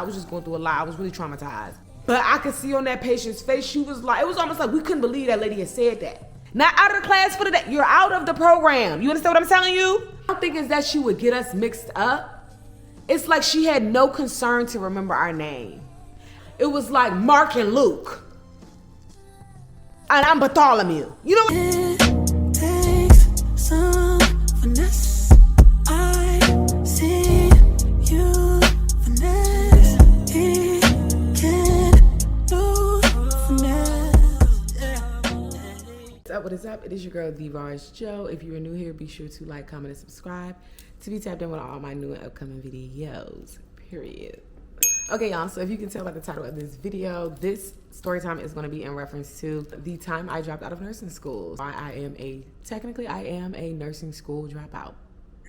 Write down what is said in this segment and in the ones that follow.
I was just going through a lot. I was really traumatized. But I could see on that patient's face, she was like, it was almost like we couldn't believe that lady had said that. Not out of the class for the day. You're out of the program. You understand what I'm telling you? I don't think it's that she would get us mixed up. It's like she had no concern to remember our name. It was like Mark and Luke. And I'm Bartholomew. You know what? It takes some finesse. I see you finesse. He can't do finesse. What is up? It is your girl, TheeRawestJo. If you are new here, be sure to like, comment, and subscribe to be tapped in with all my new and upcoming videos, period. Okay, y'all, so if you can tell by the title of this video, this story time is going to be in reference to the time I dropped out of nursing school. Technically, I am a nursing school dropout.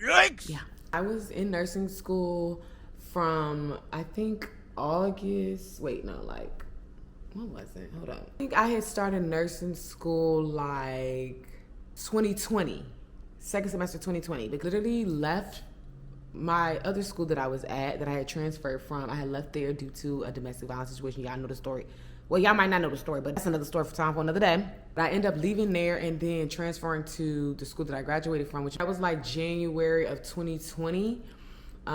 Yikes! Yeah. I was in nursing school from, I think, August. Wait, no, like, what was it? Hold on. I think I had started nursing school like 2020, second semester 2020. But literally left my other school that I was at, that I had transferred from. I had left there due to a domestic violence situation. Y'all know the story. Well, y'all might not know the story, but that's another story for time for another day. But I ended up leaving there and then transferring to the school that I graduated from, which was like January of 2020.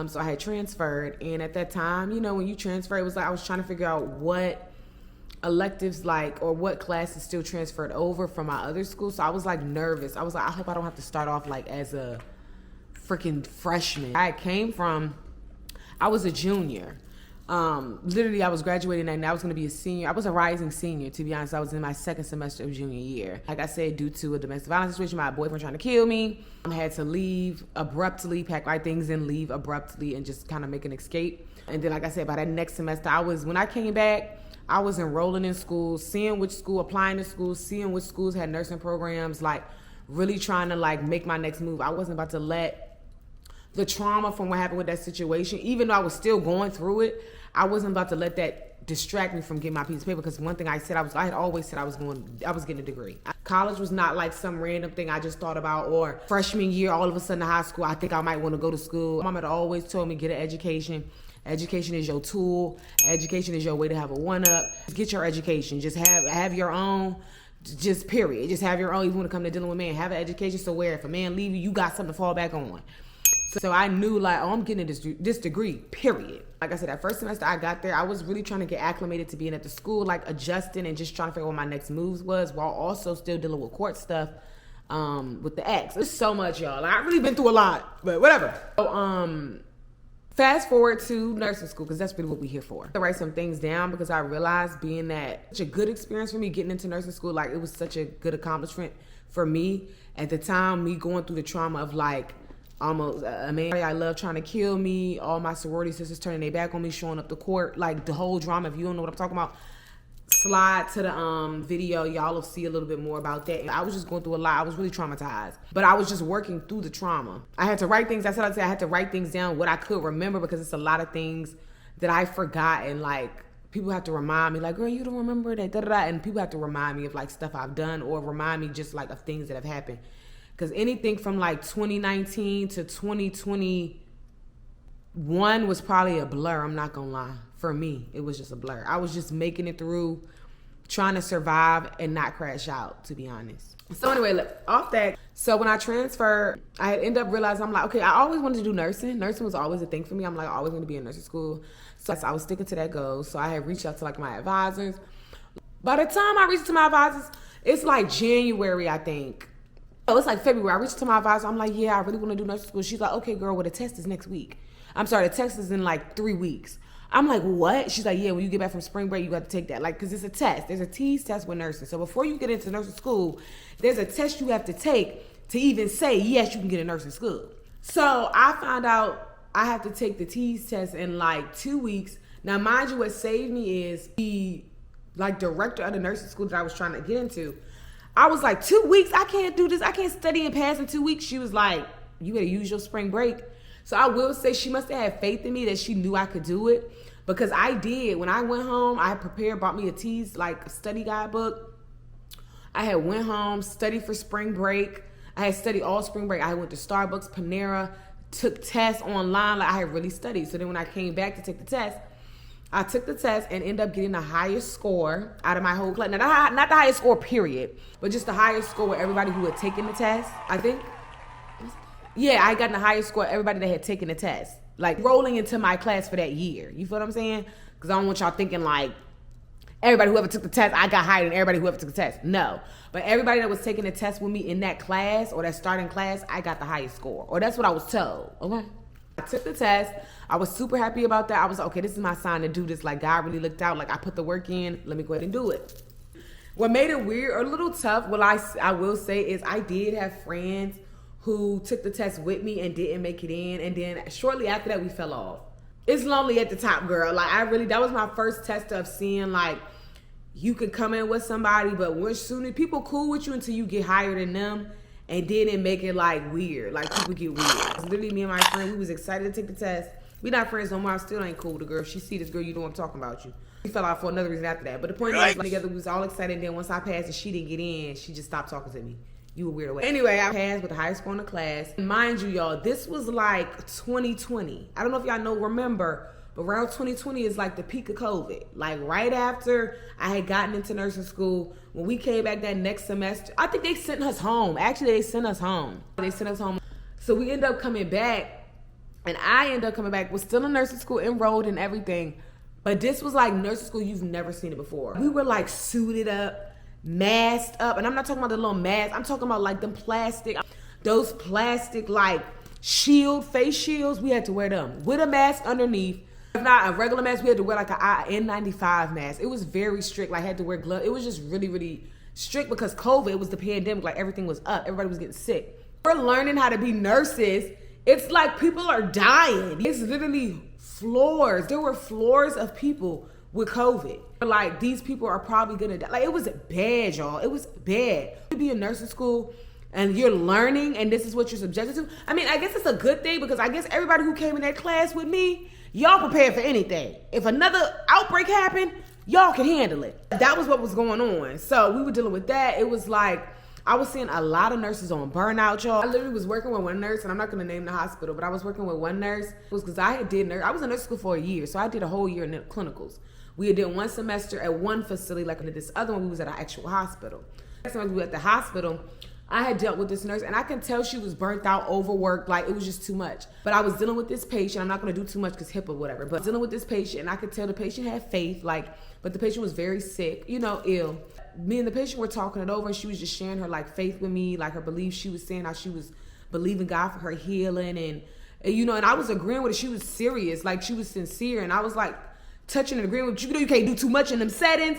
So I had transferred, and at that time, you know, when you transfer, it was like I was trying to figure out what electives like or what classes still transferred over from my other school. So I was like nervous. I was like, I hope I don't have to start off like as a freaking freshman. I was a junior. Literally I was graduating and I was gonna be a senior. I was a rising senior, to be honest. I was in my second semester of junior year. Like I said, due to a domestic violence situation, my boyfriend trying to kill me, I had to leave abruptly, pack my things and leave abruptly and just kind of make an escape. And then, like I said, by that next semester, when I came back, I was enrolling in schools, seeing which school, applying to schools, seeing which schools had nursing programs, like really trying to like make my next move. I wasn't about to let the trauma from what happened with that situation, even though I was still going through it, I wasn't about to let that distract me from getting my piece of paper. Because one thing I had always said I was getting a degree. College was not like some random thing I just thought about, or freshman year, all of a sudden in high school, I think I might want to go to school. My mom had always told me, get an education. Education is your tool. Education is your way to have a one-up. Get your education. Just have your own, just period. Just have your own, even when it comes to dealing with men. Have an education so where if a man leave you, you got something to fall back on. So I knew like, oh, I'm getting this degree, period. Like I said, that first semester I got there, I was really trying to get acclimated to being at the school, like adjusting and just trying to figure out what my next moves was, while also still dealing with court stuff with the ex. There's so much, y'all. Like, I've really been through a lot, but whatever. So, fast forward to nursing school, because that's really what we're here for. I write some things down because I realized being that such a good experience for me getting into nursing school, like it was such a good accomplishment for me. At the time, me going through the trauma of like, almost a man I love trying to kill me, all my sorority sisters turning their back on me, showing up to court, like the whole drama. If you don't know what I'm talking about, slide to the video, y'all will see a little bit more about that. I was just going through a lot. I was really traumatized, but I was just working through the trauma. I had to write things. I had to write things down, what I could remember, because it's a lot of things that I forgot, and like people have to remind me, like, girl, you don't remember that, and people have to remind me of like stuff I've done, or remind me just like of things that have happened. Because anything from like 2019 to 2021 was probably a blur, I'm not gonna lie. For me, it was just a blur. I was just making it through, trying to survive and not crash out, to be honest. So anyway, look, off that, so when I transferred, I had ended up realizing, I'm like, okay, I always wanted to do nursing. Nursing was always a thing for me. I'm like, I always want to be in nursing school. So I was sticking to that goal. So I had reached out to like my advisors. By the time I reached to my advisors, it's like January, I think. Oh, it's like February. I reached to my advisor. I'm like, yeah, I really want to do nursing school. She's like, okay, girl, well, the test is next week. I'm sorry, the test is in like 3 weeks. I'm like, what? She's like, yeah, when you get back from spring break, you got to take that. Like, because it's a test. There's a TEAS test with nursing. So before you get into nursing school, there's a test you have to take to even say, yes, you can get a nursing school. So I found out I have to take the TEAS test in like 2 weeks. Now, mind you, what saved me is the like director of the nursing school that I was trying to get into. I was like, 2 weeks? I can't do this. I can't study and pass in 2 weeks. She was like, you better use your spring break. So I will say she must have had faith in me that she knew I could do it, because I did. When I went home, I prepared, bought me a TEAS, like a study guidebook. I had went home, studied for spring break. I had studied all spring break. I went to Starbucks, Panera, took tests online. Like I had really studied. So then when I came back to take the test, I took the test and ended up getting the highest score out of my whole class. Now, not the highest score, period, but just the highest score with everybody who had taken the test, I think. Yeah, I got the highest score everybody that had taken the test. Like, rolling into my class for that year. You feel what I'm saying? Because I don't want y'all thinking, like, everybody who ever took the test, I got higher than everybody who ever took the test. No. But everybody that was taking the test with me in that class or that starting class, I got the highest score. Or that's what I was told. Okay? I took the test. I was super happy about that. I was like, okay, this is my sign to do this. Like, God really looked out. Like, I put the work in. Let me go ahead and do it. What made it weird or a little tough, well, I will say, is I did have friends who took the test with me and didn't make it in. And then shortly after that, we fell off. It's lonely at the top, girl. Like, that was my first test of seeing, like, you could come in with somebody, but people cool with you until you get higher than them. And didn't make it, like, weird. Like, people get weird. It's literally me and my friend, we was excited to take the test. We not friends no more. I still ain't cool with the girl. If she see this girl, you know what I'm talking about you. We fell out for another reason after that. But the point is, like, together, we was all excited. And then once I passed and she didn't get in, she just stopped talking to me. You a weird away. Anyway, I passed with the highest score in the class. And mind you, y'all, this was like 2020. I don't know if y'all remember, but around 2020 is like the peak of COVID. Like right after I had gotten into nursing school, when we came back that next semester, I think they sent us home. Actually, they sent us home. So we ended up coming back, and I ended up coming back, was still in nursing school, enrolled and everything. But this was like nursing school, you've never seen it before. We were like suited up, masked up, and I'm not talking about the little mask. I'm talking about like those plastic like face shields. We had to wear them with a mask underneath. If not a regular mask, we had to wear like an N95 mask. It was very strict. Like I had to wear gloves. It was just really, really strict because COVID, it was the pandemic. Like everything was up. Everybody was getting sick. We're learning how to be nurses. It's like people are dying. It's literally floors. There were floors of people with COVID. Like these people are probably gonna die. Like it was bad, y'all. It was bad. To be in nursing school and you're learning and this is what you're subjected to. I mean, I guess it's a good thing because I guess everybody who came in that class with me, y'all prepared for anything. If another outbreak happened, y'all can handle it. That was what was going on. So we were dealing with that. It was like, I was seeing a lot of nurses on burnout, y'all. I literally was working with one nurse, and I'm not going to name the hospital, but I was working with one nurse. It was because I was in nursing school for a year, so I did a whole year in the clinicals. We did one semester at one facility, like in this other one, we was at an actual hospital. Next time we were at the hospital, I had dealt with this nurse, and I can tell she was burnt out, overworked, like it was just too much. But I was dealing with this patient. I'm not going to do too much because HIPAA, whatever. But dealing with this patient, and I could tell the patient had faith, but the patient was very sick, ill. Me and the patient were talking it over, and she was just sharing her like faith with me, like her beliefs. She was saying how she was believing God for her healing, and I was agreeing with her. She was serious, like she was sincere, and I was like touching and agreeing with you. You can't do too much in them settings.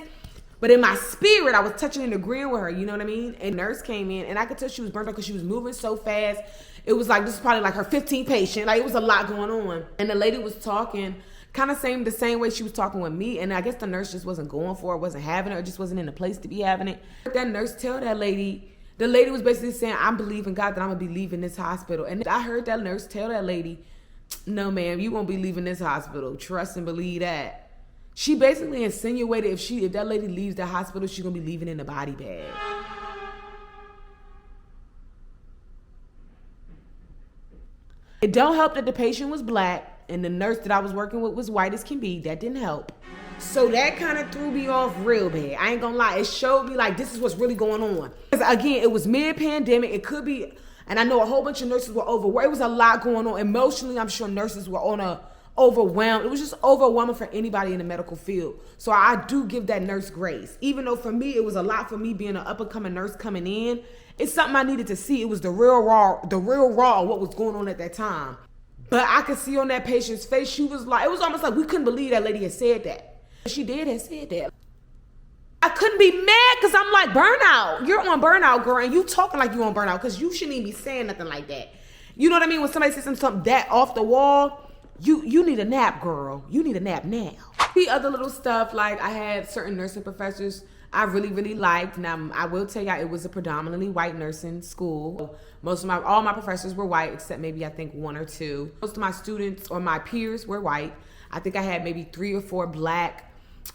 But in my spirit, I was touching and agreeing with her, you know what I mean? And nurse came in, and I could tell she was burnt out because she was moving so fast. It was like, this is probably like her 15th patient. Like, it was a lot going on. And the lady was talking kind of the same way she was talking with me. And I guess the nurse just wasn't going for it, wasn't having it, or just wasn't in the place to be having it. That nurse tell that lady, the lady was basically saying, I'm believing God that I'm going to be leaving this hospital. And I heard that nurse tell that lady, no, ma'am, you won't be leaving this hospital. Trust and believe that. She basically insinuated if that lady leaves the hospital, she's gonna be leaving in a body bag. It don't help that the patient was black and the nurse that I was working with was white as can be. That didn't help. So that kind of threw me off real bad. I ain't gonna lie. It showed me like this is what's really going on. Because again, it was mid-pandemic. It could be, and I know a whole bunch of nurses were overworked. It was a lot going on. Emotionally, I'm sure nurses were overwhelmed. It was just overwhelming for anybody in the medical field. So I do give that nurse grace. Even though for me, it was a lot for me being an up-and-coming nurse coming in. It's something I needed to see. It was the real raw of what was going on at that time. But I could see on that patient's face, she was like, it was almost like we couldn't believe that lady had said that. She did have said that. I couldn't be mad because I'm like, burnout. You're on burnout, girl, and you talking like you on burnout because you shouldn't even be saying nothing like that. You know what I mean? When somebody says something that off the wall, you need a nap, girl. You need a nap now. The other little stuff, like I had certain nursing professors I really, really liked. Now, I will tell you, it was a predominantly white nursing school. All my professors were white, except maybe I think one or two. Most of my students or my peers were white. I think I had maybe 3 or 4 black,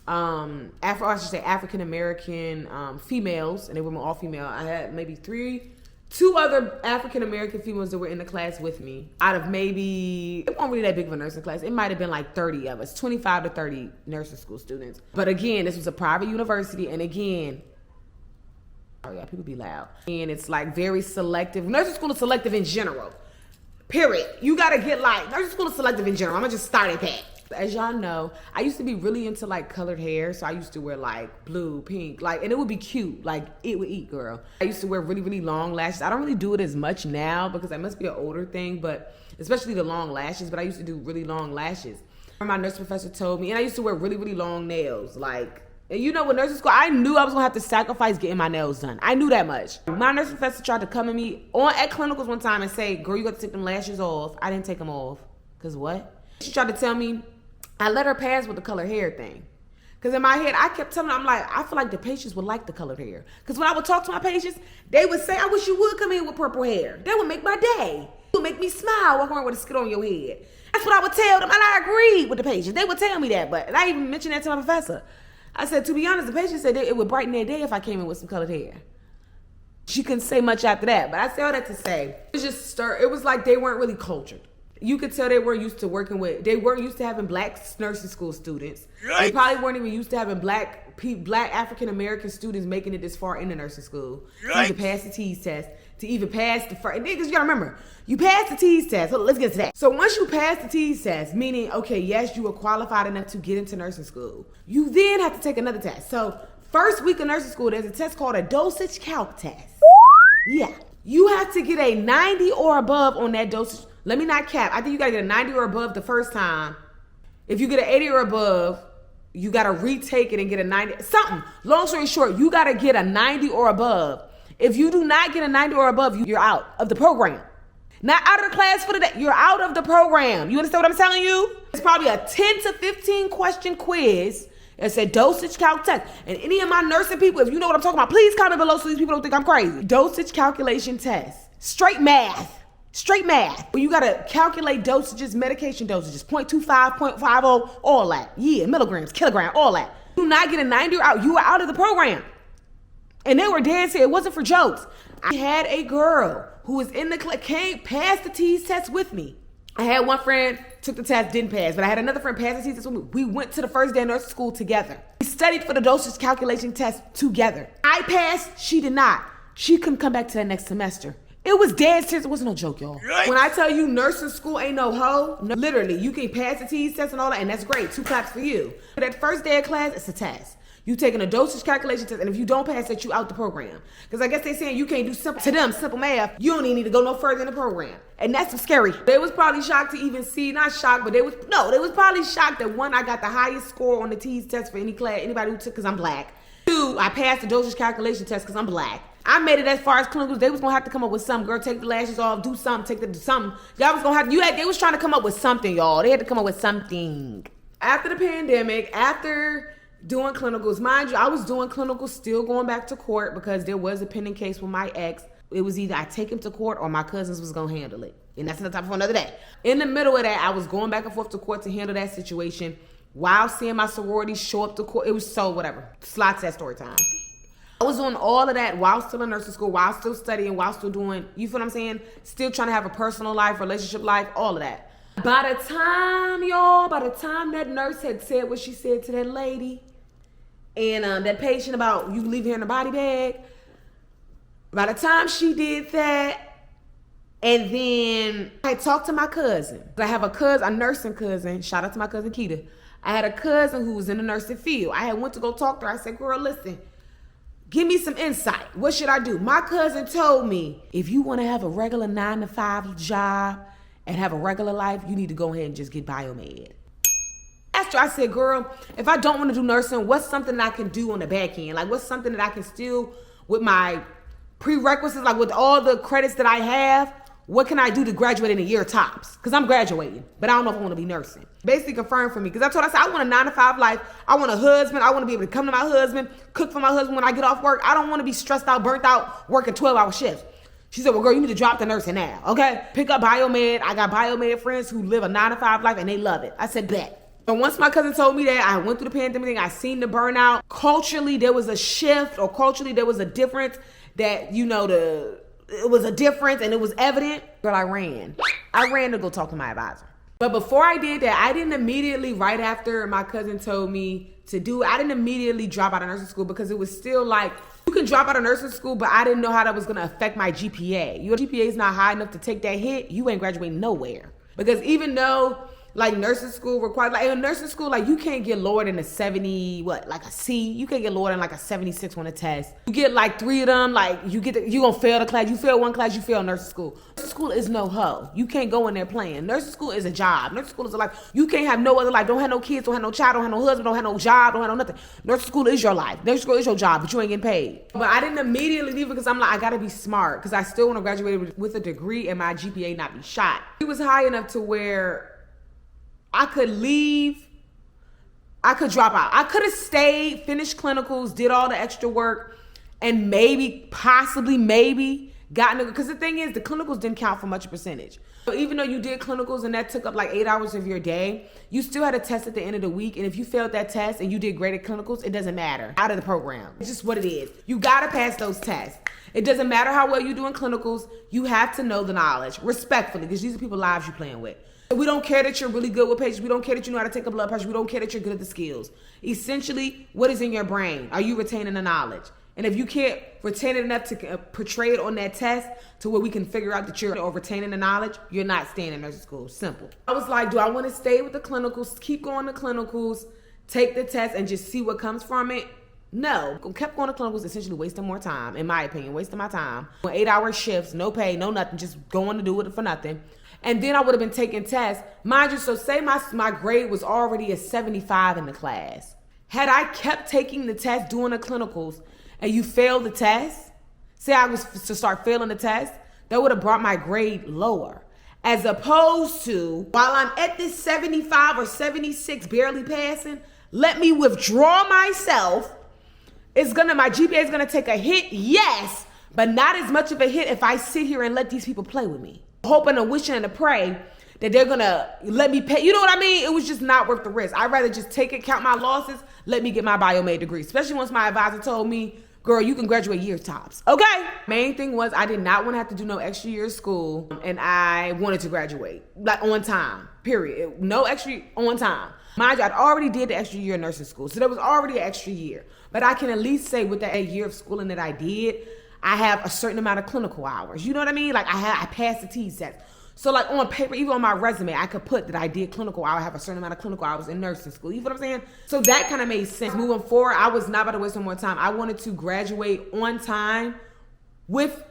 African-American females, and they were all female. I had maybe 2 other African-American females that were in the class with me. Out of maybe, it wasn't really that big of a nursing class. It might have been like 30 of us, 25 to 30 nursing school students. But again, this was a private university. And again, oh yeah, people be loud. And it's like very selective. Nursing school is selective in general. Period. You gotta get like, nursing school is selective in general. I'm gonna just start at that. As y'all know, I used to be really into like colored hair. So I used to wear like blue, pink, like, and it would be cute. Like it would eat, girl. I used to wear really, really long lashes. I don't really do it as much now because that must be an older thing, but especially the long lashes. But I used to do really long lashes. My nurse professor told me, and I used to wear really, really long nails. Like, you know, with nursing school, I knew I was gonna have to sacrifice getting my nails done. I knew that much. My nurse professor tried to come at me at clinicals one time and say, girl, you got to take them lashes off. I didn't take them off. Cause what? She tried to tell me, I let her pass with the colored hair thing. Because in my head, I kept telling her, I'm like, I feel like the patients would like the colored hair. Because when I would talk to my patients, they would say, I wish you would come in with purple hair. That would make my day. It would make me smile walking around with a skid on your head. That's what I would tell them. And I agreed with the patients. They would tell me that. And I even mentioned that to my professor. I said, to be honest, the patient said it would brighten their day if I came in with some colored hair. She couldn't say much after that. But I say all that to say, it was like they weren't really cultured. You could tell they weren't used to working with, they weren't used to having black nursing school students. They probably weren't even used to having black African-American students making it this far into nursing school. To even pass the TEAS test, to even pass the first, because you gotta remember, you pass the TEAS test. So let's get to that. So once you pass the TEAS test, meaning, okay, yes, you were qualified enough to get into nursing school, you then have to take another test. So first week of nursing school, there's a test called a dosage calc test. Yeah. You have to get a 90 or above on that dosage. Let me not cap. I think you gotta get a 90 or above the first time. If you get an 80 or above, you gotta retake it and get a 90, something. Long story short, you gotta get a 90 or above. If you do not get a 90 or above, you're out of the program. Not out of the class for the day, you're out of the program. You understand what I'm telling you? It's probably a 10 to 15 question quiz. It's a dosage calc test. And any of my nursing people, if you know what I'm talking about, please comment below so these people don't think I'm crazy. Dosage calculation test. Straight math. Well, you gotta calculate dosages, medication dosages, 0.25, 0.50, all that. Yeah, milligrams, kilogram, all that. Do not get a 90 or out. You are out of the program. And they were dead serious. It wasn't for jokes. I had a girl who was in the class, came past the TEAS test with me. I had one friend, took the test, didn't pass, but I had another friend pass the TEAS test with me. We went to the first day of nursing school together. We studied for the dosage calculation test together. I passed, she did not. She couldn't come back to that next semester. It was dead serious. It wasn't no joke, y'all. When I tell you nursing school ain't no hoe, no, literally, you can pass the TEAS test and all that, and that's great. 2 claps for you. But that first day of class, it's a test. You taking a dosage calculation test, and if you don't pass that, you out the program. Because I guess they saying you can't do simple math. You don't even need to go no further in the program. And that's scary. They was probably shocked to even see, not shocked, but they was probably shocked that 1, I got the highest score on the TEAS test for any class, anybody who took, because I'm black. 2, I passed the dosage calculation test because I'm black. I made it as far as clinicals. They was gonna have to come up with something. Girl, take the lashes off, do something, something. Y'all was gonna have they was trying to come up with something, y'all. They had to come up with something. After the pandemic, after doing clinicals, mind you, I was doing clinicals, still going back to court because there was a pending case with my ex. It was either I take him to court or my cousins was gonna handle it. And that's another topic for another day. In the middle of that, I was going back and forth to court to handle that situation while seeing my sorority show up to court. It was so whatever. Slots that story time. I was doing all of that while still in nursing school, while still studying, while still doing, you feel what I'm saying? Still trying to have a personal life, relationship life, all of that. By the time that nurse had said what she said to that lady and that patient about you leaving her in a body bag, by the time she did that, and then I talked to my cousin. I have a nursing cousin. Shout out to my cousin Keita. I had a cousin who was in the nursing field. I had went to go talk to her. I said, girl, listen. Give me some insight. What should I do? My cousin told me, if you want to have a regular 9-to-5 job and have a regular life, you need to go ahead and just get biomed. After I said, girl, if I don't want to do nursing, what's something that I can do on the back end? Like, what's something that I can still, with my prerequisites, like with all the credits that I have, what can I do to graduate in a year tops? Because I'm graduating, but I don't know if I want to be nursing. Basically confirmed for me, because I said, I want a 9-to-5 life. I want a husband. I want to be able to come to my husband, cook for my husband when I get off work. I don't want to be stressed out, burnt out, working 12-hour shifts. She said, well, girl, you need to drop the nursing now, okay? Pick up biomed. I got biomed friends who live a 9-to-5 life, and they love it. I said, bet. And once my cousin told me that, I went through the pandemic thing. I seen the burnout. Culturally, there was a shift, or culturally, there was a difference that, you know, the it was a difference and it was evident, girl, I ran to go talk to my advisor. But before I did that, I didn't immediately, right after my cousin told me to do it, I didn't immediately drop out of nursing school, because it was still like, you can drop out of nursing school, but I didn't know how that was gonna affect my GPA. Your GPA is not high enough to take that hit, you ain't graduating nowhere. Because even though like nursing school required, like in nursing school, like you can't get lower than a 70, like a C. You can't get lower than like a 76 on a test. You get like 3 of them, like you gonna fail the class. You fail one class, you fail nursing school. Nursing school is no hoe. You can't go in there playing. Nursing school is a job. Nursing school is a life. You can't have no other life. Don't have no kids, don't have no child, don't have no husband, don't have no job, don't have no nothing. Nursing school is your life. Nursing school is your job, but you ain't getting paid. But I didn't immediately leave because I'm like, I gotta be smart, because I still want to graduate with a degree and my GPA not be shot. It was high enough to where I could leave, I could drop out. I could have stayed, finished clinicals, did all the extra work, and maybe, possibly, gotten it. Because the thing is, the clinicals didn't count for much percentage. So even though you did clinicals and that took up like 8 hours of your day, you still had a test at the end of the week. And if you failed that test and you did great at clinicals, it doesn't matter. Out of the program. It's just what it is. You gotta pass those tests. It doesn't matter how well you do in clinicals. You have to know the knowledge, respectfully, because these are people's lives you're playing with. We don't care that you're really good with patients. We don't care that you know how to take a blood pressure. We don't care that you're good at the skills. Essentially, what is in your brain? Are you retaining the knowledge? And if you can't retain it enough to portray it on that test to where we can figure out that you're retaining the knowledge, you're not staying in nursing school. Simple. I was like, do I want to stay with the clinicals, keep going to clinicals, take the test, and just see what comes from it? No. Kept going to clinicals, essentially wasting more time, in my opinion, wasting my time. 8-hour shifts, no pay, no nothing, just going to do it for nothing. And then I would have been taking tests. Mind you, so say my grade was already a 75 in the class. Had I kept taking the test, doing the clinicals, and you failed the test, say I was to start failing the test, that would have brought my grade lower. As opposed to, while I'm at this 75 or 76 barely passing, let me withdraw myself. My GPA is gonna take a hit, yes, but not as much of a hit if I sit here and let these people play with me. Hoping and wishing and to pray that they're gonna let me pay. You know what I mean? It was just not worth the risk. I'd rather just take it, count my losses, let me get my biomed degree. Especially once my advisor told me, girl, you can graduate year tops. Okay. Main thing was I did not want to have to do no extra year of school, and I wanted to graduate like on time, period. No extra on time. Mind you, I'd already did the extra year of nursing school, so there was already an extra year. But I can at least say with that year of schooling that I did, I have a certain amount of clinical hours. You know what I mean? Like I passed the TSAT. So like on paper, even on my resume, I could put that I did clinical hours. I have a certain amount of clinical hours in nursing school. You know what I'm saying? So that kind of made sense. Moving forward, I was not about to waste no more time. I wanted to graduate on time with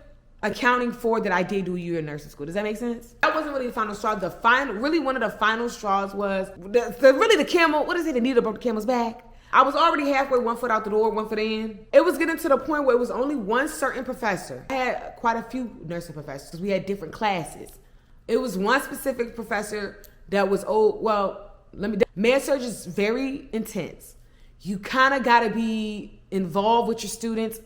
accounting for that I did do a year in nursing school. Does that make sense? That wasn't really the final straw. Really one of the final straws was the camel. What is it? The needle broke the camel's back. I was already halfway, 1 foot out the door, 1 foot in. It was getting to the point where it was only one certain professor. I had quite a few nursing professors because we had different classes. It was one specific professor that was med surg is very intense. You kind of got to be involved with your students.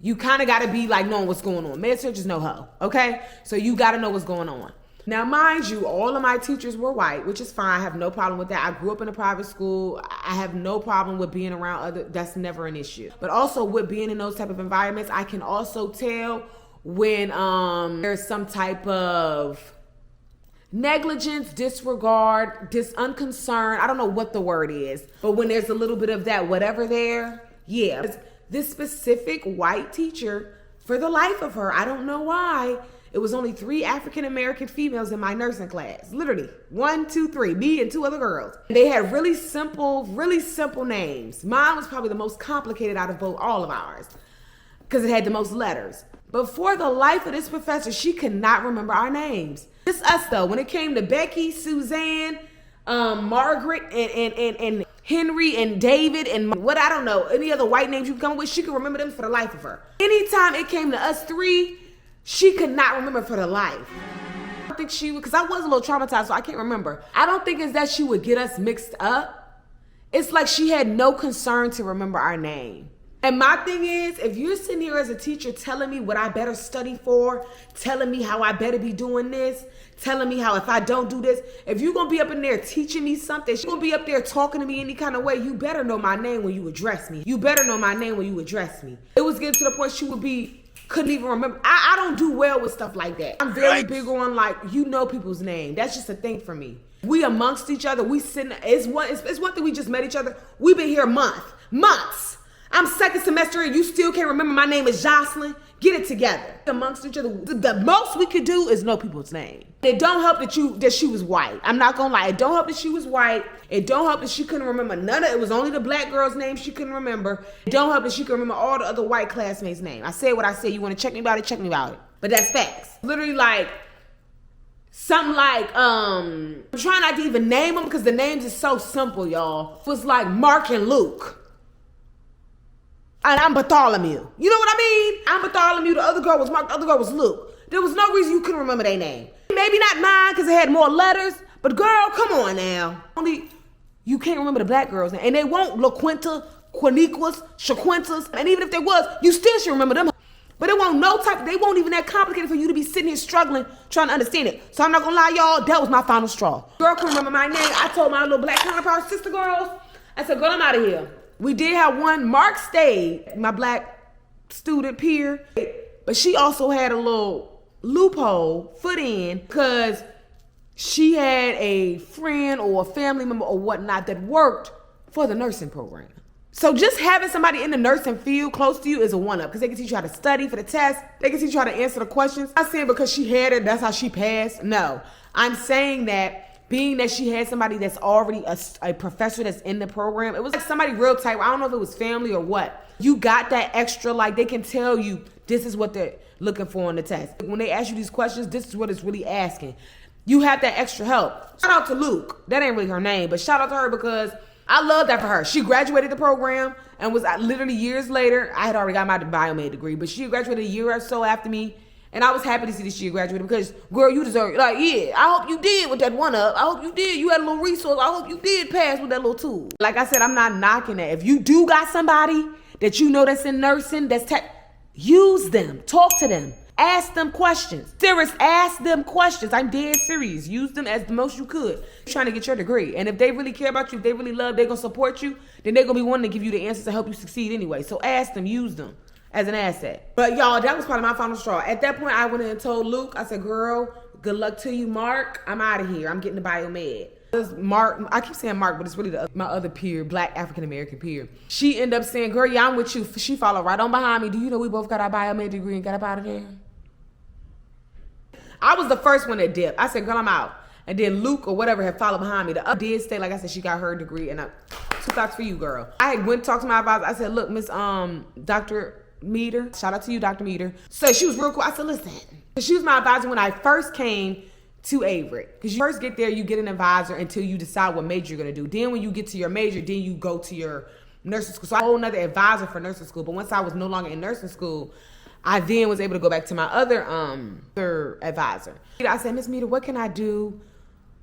You kind of got to be like knowing what's going on. Med surg is no hoe, okay? So you got to know what's going on. Now, mind you, all of my teachers were white, which is fine. I have no problem with that. I grew up in a private school. I have no problem with being around that's never an issue. But also with being in those type of environments, I can also tell when there's some type of negligence, disregard, unconcern. I don't know what the word is, but when there's a little bit of that, whatever there, yeah. This specific white teacher, for the life of her, I don't know why, it was only 3 African-American females in my nursing class. Literally, 1, 2, 3, me and 2 other girls. They had really simple names. Mine was probably the most complicated out of all of ours because it had the most letters. But for the life of this professor, she could not remember our names. Just us though. When it came to Becky, Suzanne, Margaret, and Henry and David and what I don't know, any other white names you come with, she could remember them for the life of her. Anytime it came to us 3, she could not remember for the life. I don't think she would, because I was a little traumatized, so I can't remember. I don't think it's that she would get us mixed up. It's like she had no concern to remember our name. And my thing is, if you're sitting here as a teacher telling me what I better study for, telling me how I better be doing this, telling me how if I don't do this, if you're going to be up in there teaching me something, you're going to be up there talking to me any kind of way, you better know my name when you address me. You better know my name when you address me. It was getting to the point she would be couldn't even remember. I don't do well with stuff like that. I'm very big on like, you know people's name. That's just a thing for me. We amongst each other, we sitting, it's one thing we just met each other. We've been here months. I'm second semester and you still can't remember my name is Jocelyn. Get it together. Amongst each other, the most we could do is know people's name. It don't help that she was white. I'm not gonna lie. It don't help that she was white. It don't help that she couldn't remember none of it. It was only the black girl's name she couldn't remember. It don't help that she could remember all the other white classmates' name. I said what I said. You want to check me about it? Check me about it. But that's facts. Literally like something like I'm trying not to even name them because the names is so simple, y'all. It was like Mark and Luke. And I'm Bartholomew. You know what I mean? I'm Bartholomew. The other girl was Mark. The other girl was Luke. There was no reason you couldn't remember their name. Maybe not mine because it had more letters. But girl, come on now. Only you can't remember the black girls' name. And they won't LaQuinta, Quiniquas, Shaquintas. And even if there was, you still should remember them. But it won't they won't even that complicated for you to be sitting here struggling, trying to understand it. So I'm not gonna lie, y'all, that was my final straw. Girl couldn't remember my name. I told my little black counterpart sister girls, I said, girl, I'm out of here. We did have one, Mark stayed, my black student peer, but she also had a little loophole foot in because she had a friend or a family member or whatnot that worked for the nursing program. So just having somebody in the nursing field close to you is a one-up because they can teach you how to study for the test. They can teach you how to answer the questions. I'm not saying because she had it, that's how she passed. No, I'm saying that being that she had somebody that's already a professor that's in the program, it was like somebody real tight. I don't know if it was family or what. You got that extra, like they can tell you this is what they're looking for on the test. When they ask you these questions, this is what it's really asking. You have that extra help. Shout out to Luke. That ain't really her name, but shout out to her because I love that for her. She graduated the program and was literally years later. I had already got my biomed degree, but she graduated a year or so after me. And I was happy to see that she graduated because, girl, you deserve it. Like, yeah, I hope you did with that one up. I hope you did. You had a little resource. I hope you did pass with that little tool. Like I said, I'm not knocking that. If you do got somebody that you know that's in nursing, use them. Talk to them. Ask them questions. Serious, ask them questions. I'm dead serious. Use them as the most you could. You're trying to get your degree. And if they really care about you, if they really love, they're going to support you, then they're going to be wanting to give you the answers to help you succeed anyway. So ask them, use them as an asset. But y'all, that was probably my final straw. At that point, I went in and told Luke, I said, girl, good luck to you, Mark. I'm out of here. I'm getting the biomed. Mark, I keep saying Mark, but it's really my other peer, black African-American peer. She ended up saying, girl, yeah, I'm with you. She followed right on behind me. Do you know we both got our biomed degree and got up out of there? I was the first one that dipped. I said, girl, I'm out. And then Luke or whatever had followed behind me. The other did stay, like I said, she got her degree. And 2 thoughts for you, girl. I had went to talk to my advisor. I said, look, Miss Dr. Meter. Shout out to you, Dr. Meter. So she was real cool. I said, listen. She was my advisor when I first came to Avery. Because you first get there, you get an advisor until you decide what major you're going to do. Then when you get to your major, then you go to your nursing school. So I had a whole nother advisor for nursing school. But once I was no longer in nursing school, I then was able to go back to my other advisor. I said, Miss Meter, what can I do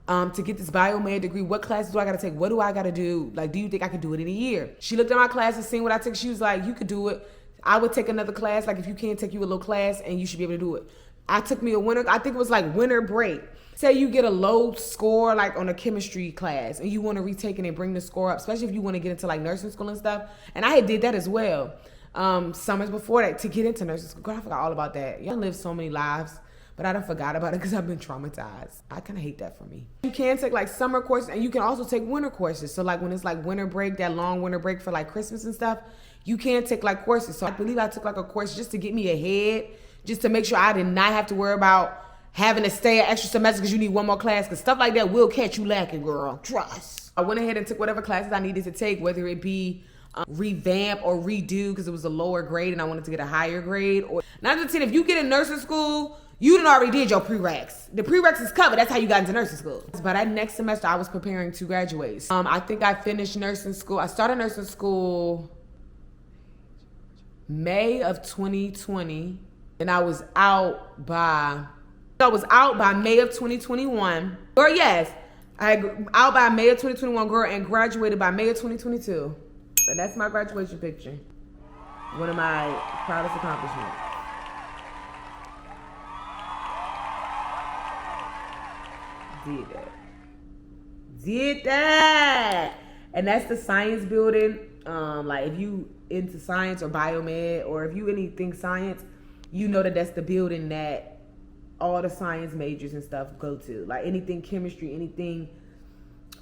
to get this biomed degree? What classes do I got to take? What do I got to do? Like, do you think I could do it in a year? She looked at my classes, seen what I took. She was like, you could do it. I would take another class. Like, if you can't take you a little class and you should be able to do it. I took me a winter, I think it was like winter break. Say you get a low score like on a chemistry class and you want to retake it and bring the score up, especially if you want to get into like nursing school and stuff. And I had did that as well. Summers before that to get into nursing school. Girl, I forgot all about that. Y'all live so many lives, but I done forgot about it because I've been traumatized. I kind of hate that for me. You can take like summer courses and you can also take winter courses. So like when it's like winter break, that long winter break for like Christmas and stuff, you can take like courses. So I believe I took like a course just to get me ahead, just to make sure I did not have to worry about having to stay an extra semester because you need one more class, because stuff like that will catch you lacking, girl. Trust. I went ahead and took whatever classes I needed to take, whether it be revamp or redo because it was a lower grade and I wanted to get a higher grade. Or not just saying, if you get in nursing school, you done already did your prereqs. The prereqs is covered. That's how you got into nursing school. But that next semester, I was preparing to graduate. I think I finished nursing school. I started nursing school May of 2020, and I was out by May of 2021. Girl, yes, out by May of 2021, girl, and graduated by May of 2022. And that's my graduation picture. One of my proudest accomplishments. Did that. And that's the science building. Like if you into science or biomed, or if you anything science, you know that's the building that all the science majors and stuff go to. Like anything chemistry, anything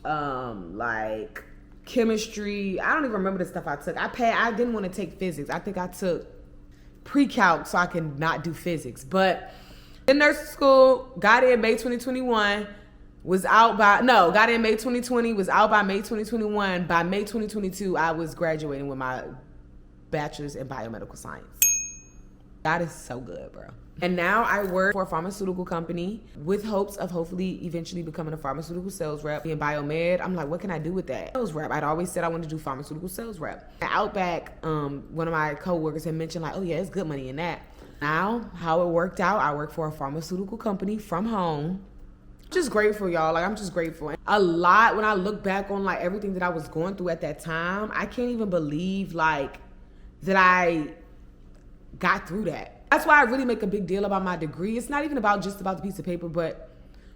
like chemistry. I don't even remember the stuff I took. I didn't want to take physics. I think I took pre-calc so I can not do physics. But in nursing school, got in May 2021, got in May 2020, was out by May 2021. By May 2022, I was graduating with my bachelor's in biomedical science. God is so good, bro. And now I work for a pharmaceutical company with hopes of hopefully eventually becoming a pharmaceutical sales rep in biomed. I'm like, what can I do with that? Sales rep. I'd always said I wanted to do pharmaceutical sales rep. At Outback, one of my coworkers had mentioned like, oh yeah, it's good money in that. Now, how it worked out, I work for a pharmaceutical company from home. Just grateful, y'all. Like, I'm just grateful. A lot, when I look back on like everything that I was going through at that time, I can't even believe like that I got through that. That's why I really make a big deal about my degree. It's not even just about the piece of paper, but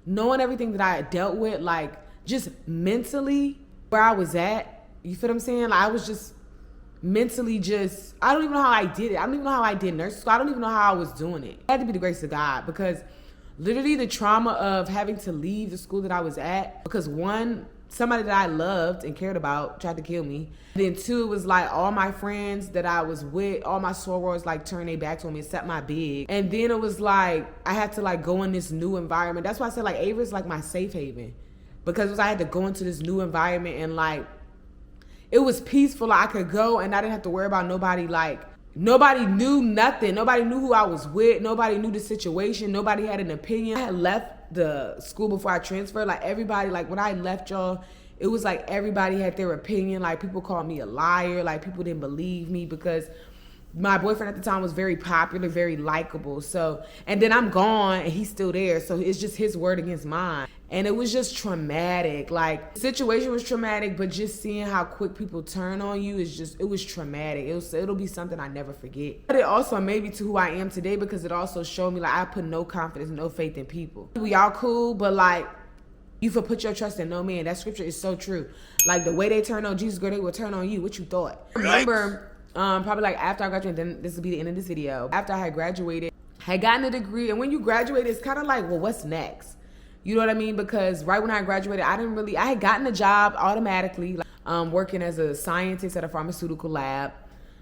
knowing everything that I dealt with, like just mentally where I was at. You feel what I'm saying? Like I was just mentally I don't even know how I did it. I don't even know how I did nursing school. I don't even know how I was doing it. It had to be the grace of God, because literally the trauma of having to leave the school that I was at because one, somebody that I loved and cared about tried to kill me. And then two, it was like all my friends that I was with, all my sorors like turned their backs on me except my big. And then it was like I had to like go in this new environment. That's why I said like Ava's like my safe haven, because I had to go into this new environment and like it was peaceful. I could go and I didn't have to worry about nobody. Like nobody knew nothing. Nobody knew who I was with. Nobody knew the situation. Nobody had an opinion. I had left the school before I transferred. Like everybody, like when I left, y'all, it was like everybody had their opinion. Like people called me a liar. Like people didn't believe me because my boyfriend at the time was very popular, very likable. So, and then I'm gone and he's still there. So it's just his word against mine. And it was just traumatic. Like the situation was traumatic, but just seeing how quick people turn on you it was traumatic. It'll be something I never forget. But it also made me to who I am today, because it also showed me like I put no confidence, no faith in people. We all cool, but like you for put your trust in no man. That scripture is so true. Like the way they turn on Jesus, girl, they will turn on you. What you thought? Remember, probably like after I graduated, then this will be the end of this video. After I had graduated, had gotten a degree, and when you graduate, it's kind of like, well, what's next? You know what I mean? Because right when I graduated, I had gotten a job automatically, like, working as a scientist at a pharmaceutical lab.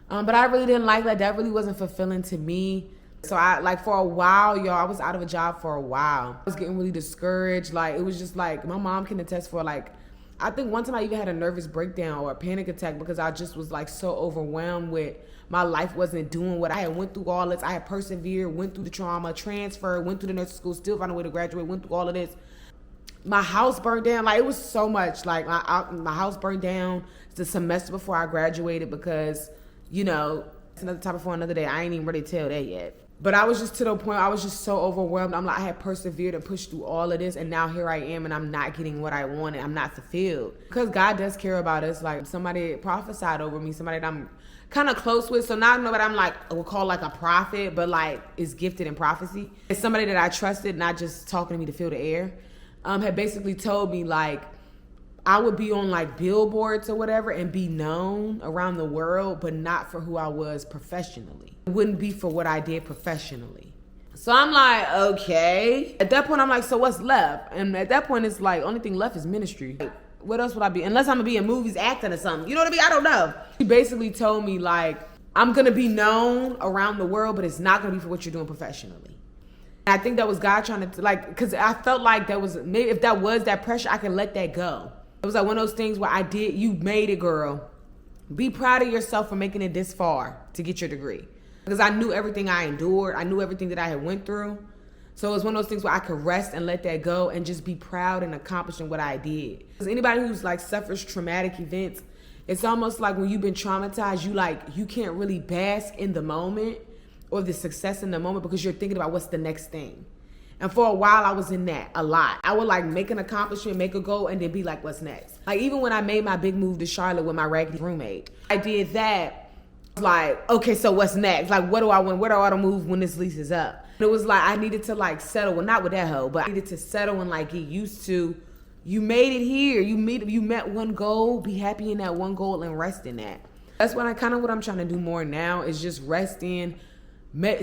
But I really didn't like that. That really wasn't fulfilling to me. So I, like for a while, y'all, I was out of a job for a while. I was getting really discouraged. Like, it was just like, my mom can attest for like, I think one time I even had a nervous breakdown or a panic attack because I just was like so overwhelmed with my life wasn't doing what I had went through all this. I had persevered, went through the trauma, transferred, went through the nursing school, still found a way to graduate, went through all of this. My house burned down. Like it was so much. Like my house burned down the semester before I graduated because, you know, it's another topic for another day. I ain't even ready to tell that yet. But I was just to the point, I was just so overwhelmed. I'm like, I had persevered and pushed through all of this, and now here I am, and I'm not getting what I wanted. I'm not fulfilled. Because God does care about us. Like, somebody prophesied over me, somebody that I'm kind of close with. So now I know that I'm like, we'll call like a prophet, but like is gifted in prophecy. It's somebody that I trusted, not just talking to me to fill the air. Had basically told me like, I would be on like billboards or whatever and be known around the world, but not for who I was professionally. It wouldn't be for what I did professionally. So I'm like, okay. At that point, I'm like, so what's left? And at that point, it's like, only thing left is ministry. Like, what else would I be? Unless I'm gonna be in movies acting or something. You know what I mean? I don't know. He basically told me like, I'm gonna be known around the world, but it's not gonna be for what you're doing professionally. And I think that was God trying to like, cause I felt like that was, maybe if that was that pressure, I could let that go. It was like one of those things where you made it, girl. Be proud of yourself for making it this far to get your degree. Because I knew everything I endured. I knew everything that I had went through. So it was one of those things where I could rest and let that go and just be proud and accomplishing what I did. Because anybody who's like suffers traumatic events, it's almost like when you've been traumatized, you can't really bask in the moment or the success in the moment because you're thinking about what's the next thing. And for a while, I was in that a lot. I would like make an accomplishment, make a goal, and then be like, what's next? Like even when I made my big move to Charlotte with my raggedy roommate, I did that. Like, okay, so what's next? Like, what do I want? Where do I want to move when this lease is up? It was like, I needed to like settle. Well, not with that hoe, but I needed to settle and like get used to, you made it here. You met one goal, be happy in that one goal and rest in that. That's what I'm trying to do more now is just rest in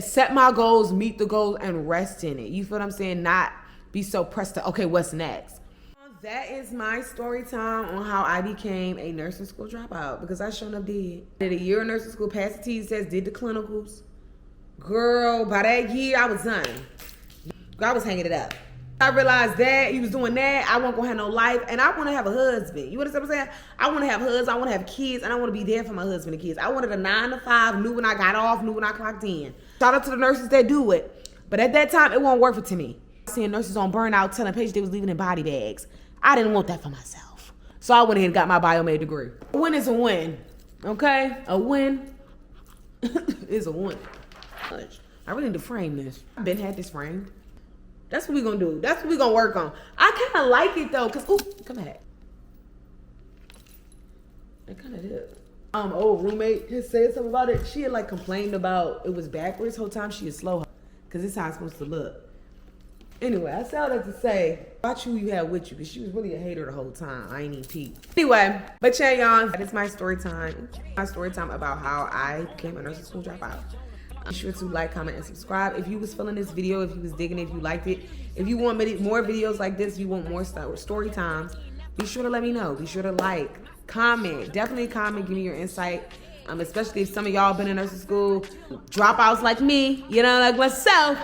set my goals, meet the goals, and rest in it. You feel what I'm saying? Not be so pressed to, okay, what's next? That is my story time on how I became a nursing school dropout, because I sure enough did. Did a year of nursing school, passed the T's test, did the clinicals. Girl, by that year, I was done. I was hanging it up. I realized that he was doing that. I wasn't gonna have no life, and I want to have a husband. You understand what I'm saying? I want to have husbands. I want to have kids, and I want to be there for my husband and kids. I wanted a 9 to 5. Knew when I got off. Knew when I clocked in. Shout out to the nurses that do it, but at that time, it won't work for me. Seeing nurses on burnout telling patients they was leaving in body bags. I didn't want that for myself, so I went ahead and got my biomed degree. A win is a win, okay? A win is a win. I really need to frame this. I've been had this framed. That's what we gonna do. That's what we gonna work on. I kind of like it though, cause ooh, come back. I kind of did. Old roommate had said something about it. She had like complained about it was backwards the whole time. She is slow, cause this is how it's supposed to look. Anyway, I said all that to say, watch who you have with you, because she was really a hater the whole time. I ain't even peep. Anyway, but yeah, y'all, that is my story time. My story time about how I became a nursing school dropout. Be sure to like, comment, and subscribe. If you was feeling this video, if you was digging it, if you liked it, if you want more videos like this, if you want more story times, be sure to let me know. Be sure to like, comment. Definitely comment, give me your insight. Especially if some of y'all been in nursing school, dropouts like me, you know, like myself.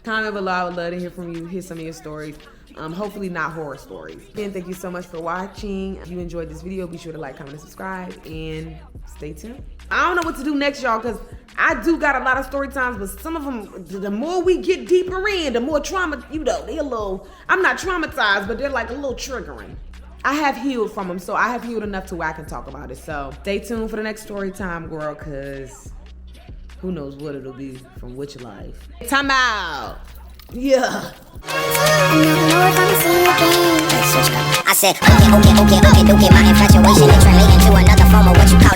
Comment below. I would love to hear from you, hear some of your stories. Hopefully not horror stories. Again, thank you so much for watching. If you enjoyed this video, be sure to like, comment, and subscribe, and stay tuned. I don't know what to do next, y'all, because I do got a lot of story times, but some of them, the more we get deeper in, the more trauma, you know, they a little, I'm not traumatized, but they're like a little triggering. I have healed from them, so I have healed enough to where I can talk about it. So stay tuned for the next story time, girl, because who knows what it'll be from which life. Time out. Yeah. I said, okay, my infatuation and turn me into another form of what you call